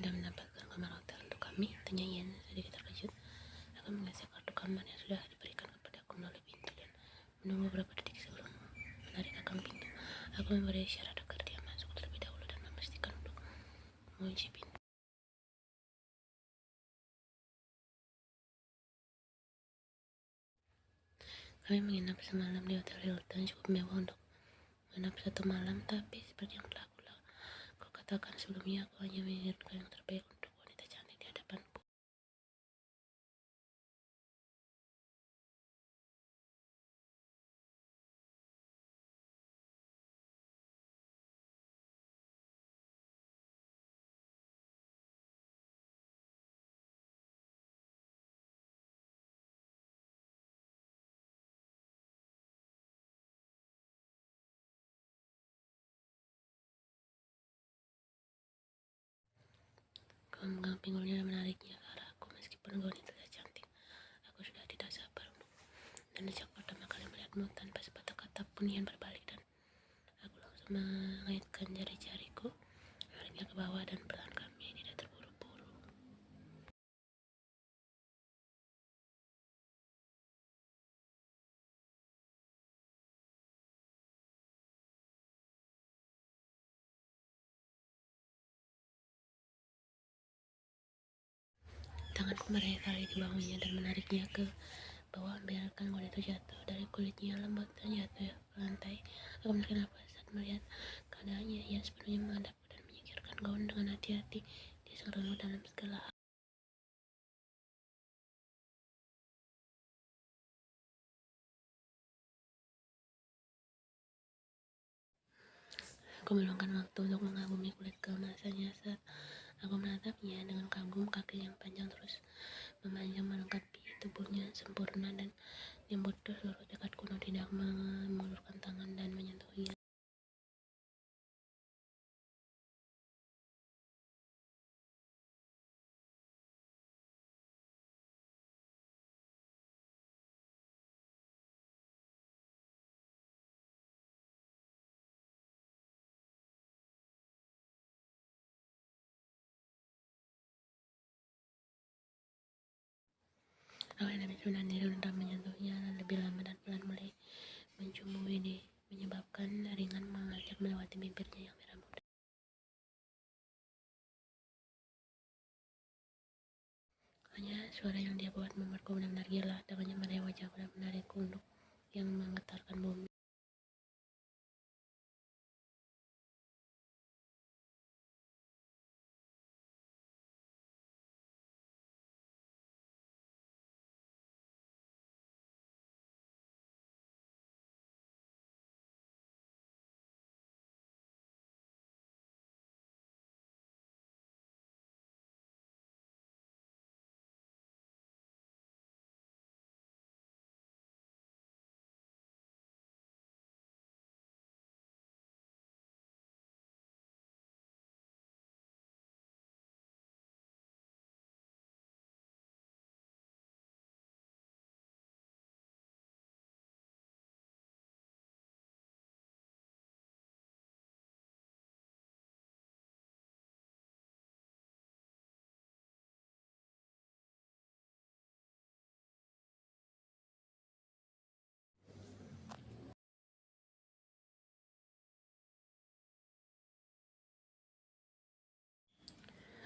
sudah mendapatkan kamar hotel untuk kami? Tanya Ian sedikit terkejut. Aku mengisi kartu kamar yang sudah diberikan kepadaku melalui pintu dan menunggu beberapa detik sebelum menarik gagang pintu. Aku memberi isyarat agar dia masuk terlebih dahulu dan memastikan untuk mengunci pintu. Kami menginap semalam di Hotel Hilton, cukup mewah untuk menginap satu malam, tapi seperti yang telah aku katakan sebelumnya, aku hanya menginginkan yang terbaik untuk wanita cantik di hadapanku. Kau memegang pinggulnya dan menariknya ke arahku. Meskipun kau wanita cantik, aku sudah tidak sabar untuk dan sejak pertama kali melihatmu tanpa sepatah kata pun Ian berbalik dan aku langsung mengaitkan jari-jariku, menariknya ke bawah dan perlahan kami tidak terburu-buru. Tanganku meraih tali di bahunya dan menariknya ke bawah, membiarkan kulit itu jatuh dari kulitnya lembut dan jatuh ke lantai. Aku menarik nafas saat melihat keadaannya. Ia sepenuhnya menghadapku dan menyingkirkan gaun dengan hati-hati. Dia sangat lembut dalam segala hal. Aku meluangkan waktu untuk mengagumi kulit keemasannya saat aku menatapnya dengan kagum. Kaki yang panjang terus memanjang melengkapi tubuhnya sempurna dan yang butuh seluruh tekad kuno tidak mengulurkan tangan dan menyentuhnya. Aku tidak bisa menahan diri untuk menyentuhnya dan lebih lama dan pelan mulai mencumbuhi menyebabkan ringan mengajak melewati bibirnya yang merah muda. Hanya suara yang dia buat membuatku benar-benar gila. Tangannya meraih wajahku dan menarikku untuk yang menggetarkan bumi.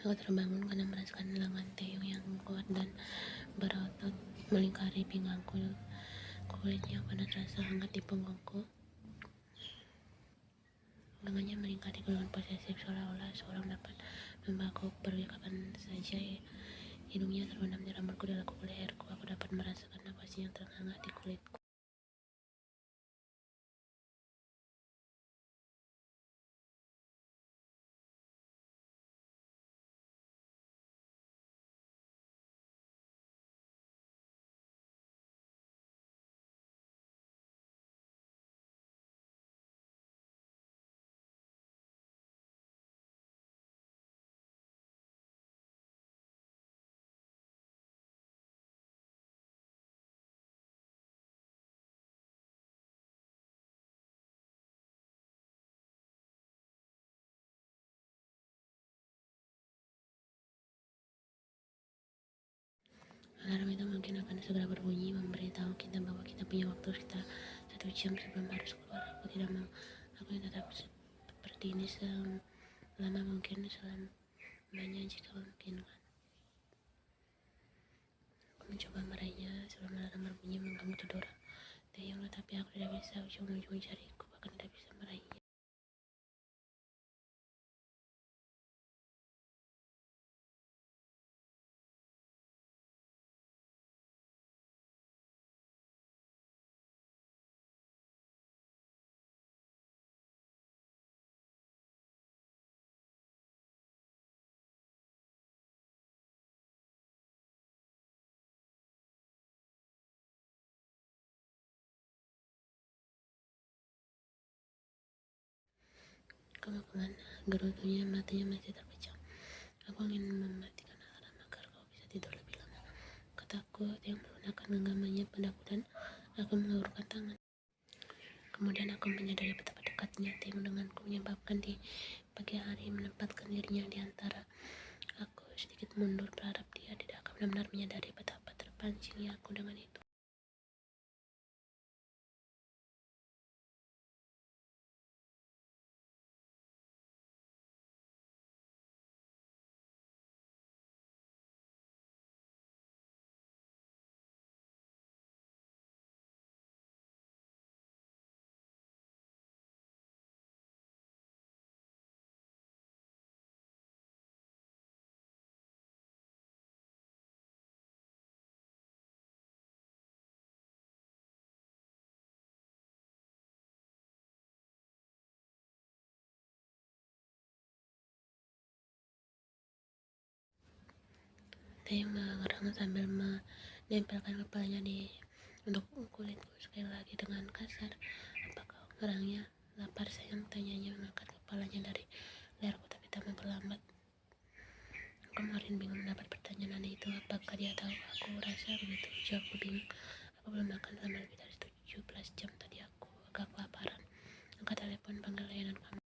Aku terbangun karena merasakan lengan Theo yang kuat dan berotot melingkari pinggangku. Kulitnya panas terasa hangat di punggungku. Tangannya melingkari dengan posesif seolah-olah seorang dapat membawaku pergi kapan saja. Hidungnya terbenam di rambutku dan lekuk leherku. Aku dapat merasakan nafasnya yang terhangat di kulitku. Alarm itu mungkin akan segera berbunyi, memberitahu kita bahwa kita punya waktu sekitar 1 jam sebelum harus keluar. Aku tidak mau. Aku ingin tetap seperti ini selama mungkin, selamanya jika memungkinkan. Aku mencoba meraihnya sebelum alarm berbunyi mengganggu tidur Taeyong, tetapi aku tidak bisa. Ujung-ujung jariku bahkan tidak bisa meraihnya. Kamu kemana? Gerutunya, matanya masih terpejam. Aku ingin mematikan alarm agar kau bisa tidur lebih lama, kataku yang melunakkan genggamannya padaku, dan aku mengulurkan tangan. Kemudian aku menyadari betapa dekatnya Taeyong denganku, menyebabkan di pagi hari menempatkan dirinya di antara. Aku sedikit mundur, berharap dia tidak akan benar-benar menyadari betapa terpancingnya aku dengan itu. Taeyong mengerang sambil menempelkan kepalanya untuk kulitku sekali lagi dengan kasar. Apa kau ngerangnya? Lapar sayang, tanyanya mengangkat kepalanya dari leherku, tapi tak memperlambat. Kemarin bingung mendapat pertanyaan aneh itu. Apakah dia tahu? Aku rasa begitu. Jawabku bingung. Aku belum makan selama lebih dari 17 jam tadi. Aku agak kelaparan. Angkat telepon, panggil layanan kamu.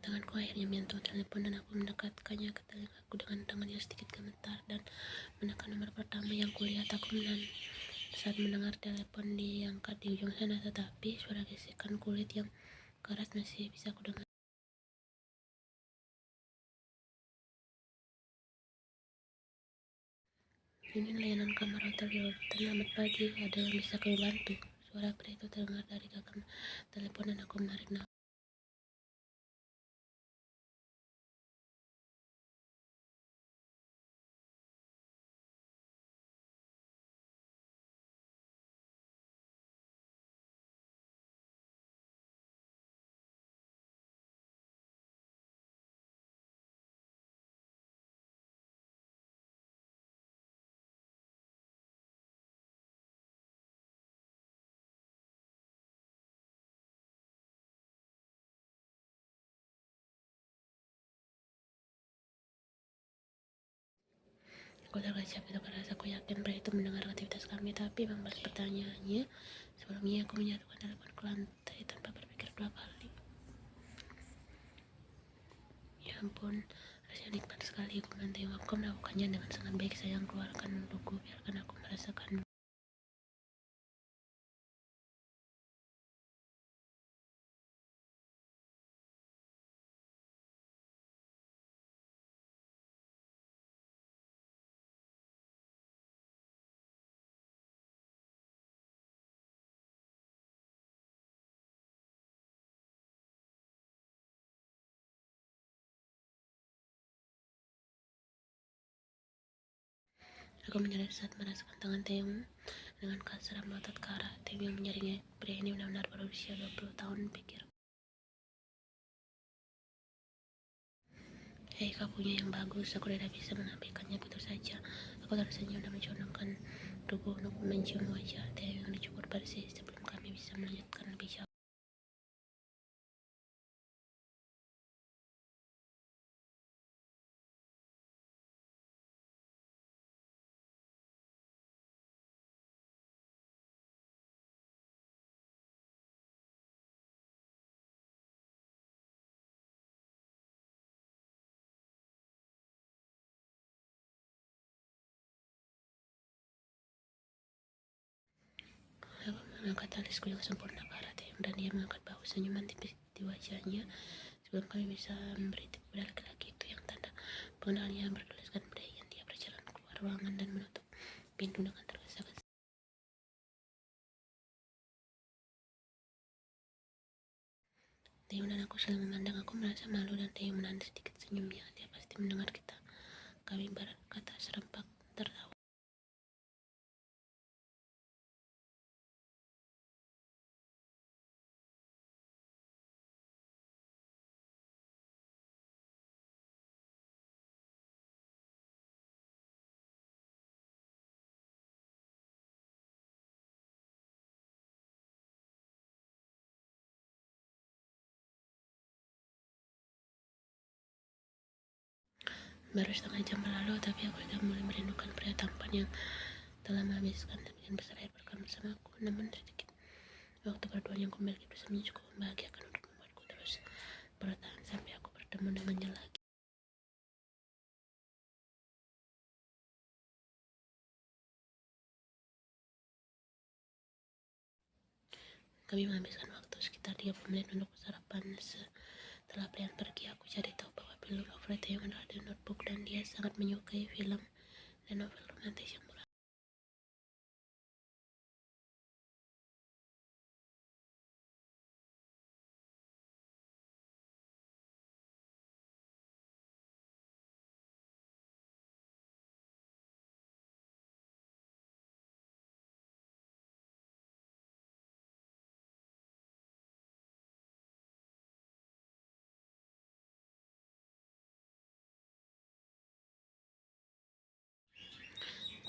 Tanganku akhirnya menyentuh telepon dan aku mendekatkannya ke telingaku dengan tangan yang sedikit gemetar dan menekan nomor pertama yang kulihat. Aku menahan saat mendengar telepon diangkat di ujung sana, tetapi suara gesekan kulit yang keras masih bisa kudengar. Ini layanan kamar hotel Hilton. Selamat pagi, ada yang bisa kami bantu? Suara pria itu terdengar dari gagang telepon dan aku menarik nafas. Aku terkejap, itu karena aku yakin pria itu mendengar aktivitas kami, tapi membalas pertanyaannya. Sebelumnya aku menyatukan telepon ke lantai tanpa berpikir 2 kali. Ya ampun, rasanya nikmat sekali. Aku Taeyong. Aku melakukannya dengan sangat baik. Sayang, keluarkan melukku, biarkan aku merasakanmu. Aku menyadari saat merasakan tangan Taeyong dengan kasar melotot ke arah Taeyong yang menyaringnya. Pria ini benar-benar berusia 20 tahun, pikir. Hei, kau punya yang bagus. Aku tidak bisa menampilkannya begitu saja. Aku tersenyum dan mencondongkan tubuh untuk mencium wajah Theo yang dicukur bersih sebelum kami bisa melanjutkan lebih jauh. Aku mengangkat alisku yang sempurna ke arah Theo dan dia mengangkat bahu senyuman tipis di wajahnya sebelum kami bisa memberi tip pada laki-laki itu yang tanda pengenalnya bertuliskan Brian. Dia berjalan keluar ruangan dan menutup pintu dengan tergesa-gesa. Theo dan aku saling memandang. Aku merasa malu dan Theo menahan sedikit senyumnya. Dia pasti mendengar kita. Kami berkata serempak tertawa. Baru setengah jam berlalu, tapi aku sudah mulai merindukan pria tampan yang telah menghabiskan sebagian besar air pekan bersamaku. Namun sedikit waktu berdua yang kumiliki bersamanya cukup membahagiakan untuk membuatku terus bertahan sampai aku bertemu dengannya lagi. Kami menghabiskan waktu sekitar 30 menit untuk sarapan. Setelah Brian pergi, aku cari tahu bahwa film favorit yang adalah The Notebook dan dia sangat menyukai film dan novel romantis yang murah.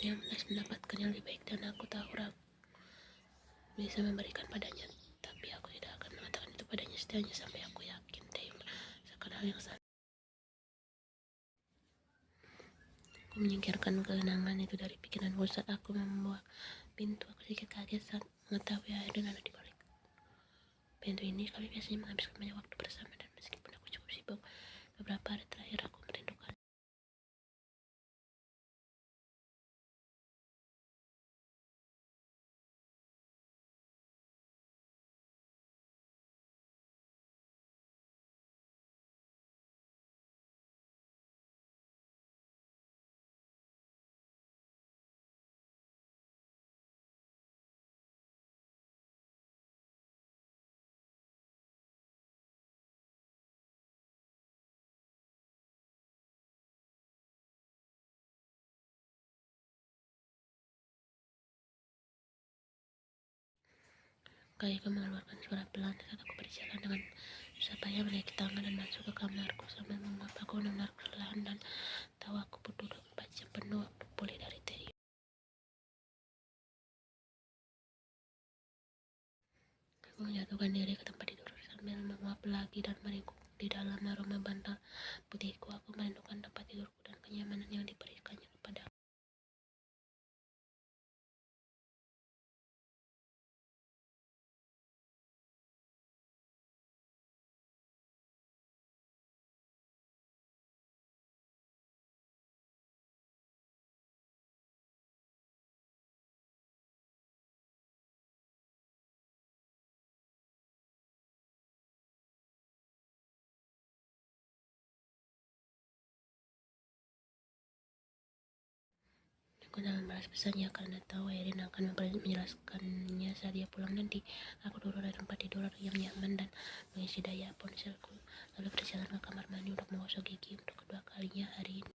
Dia malas mendapatkan yang lebih baik dan aku tahu aku bisa memberikan padanya, tapi aku tidak akan mengatakan itu padanya setidaknya sampai aku yakin dia merasakan hal yang sama. Aku menyingkirkan kenangan itu dari pikiranku saat aku membawa pintu. Aku sedikit kaget saat mengetahui Aiden ada di balik pintu ini. Kami biasanya menghabiskan banyak waktu bersama dan meskipun aku cukup sibuk beberapa hari terakhir, aku merindukan. Kayakku mengeluarkan suara pelan saat aku berjalan dengan susah payah menaiki tangga dan masuk ke kamarku sambil menguap. Aku benar-benar kelelahan dan tahu aku butuh 24 jam penuh untuk pulih dari Theo. Aku menjatuhkan diri ke tempat tidur sambil menguap lagi dan meringkuk di dalam aroma bantal putihku. Aku merindukan tempat tidurku dan kenyamanan yang diberikannya kepada. Aku tak membalas pesannya karena tahu Erin akan menjelaskannya saat dia pulang nanti. Aku duduk di tempat tidur yang nyaman dan mengisi daya ponselku, lalu berjalan ke kamar mandi untuk menggosok gigi untuk kedua kalinya hari ini.